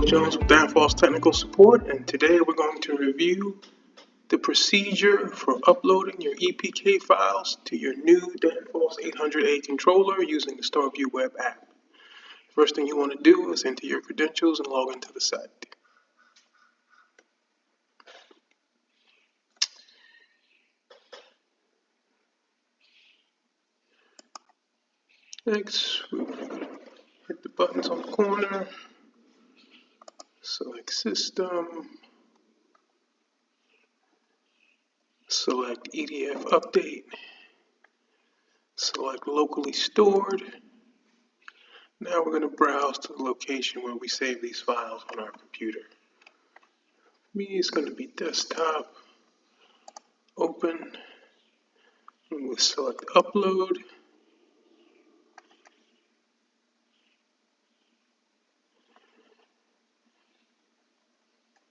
Jones with Danfoss Technical Support, and today we're going to review the procedure for uploading your EPK files to your new Danfoss 800A controller using the StoreView Web app. First thing you want to do is enter your credentials and log into the site. Next, we hit the buttons on the corner, select System, select EDF Update, select Locally Stored. Now we're going to browse to the location where we save these files on our computer. For me, it's going to be Desktop, Open, and we'll select Upload.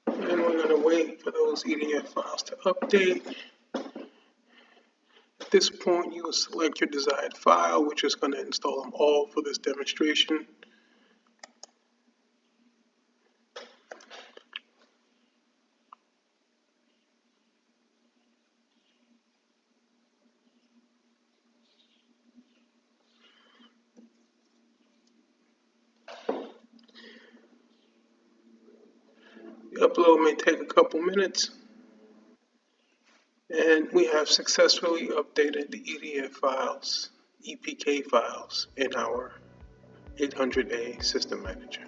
And we're going to wait for those EDF files to update. At this point, you will select your desired file, which is going to install them all for this demonstration. The upload may take a couple minutes. And we have successfully updated the EDF files, EPK files, in our 800A system manager.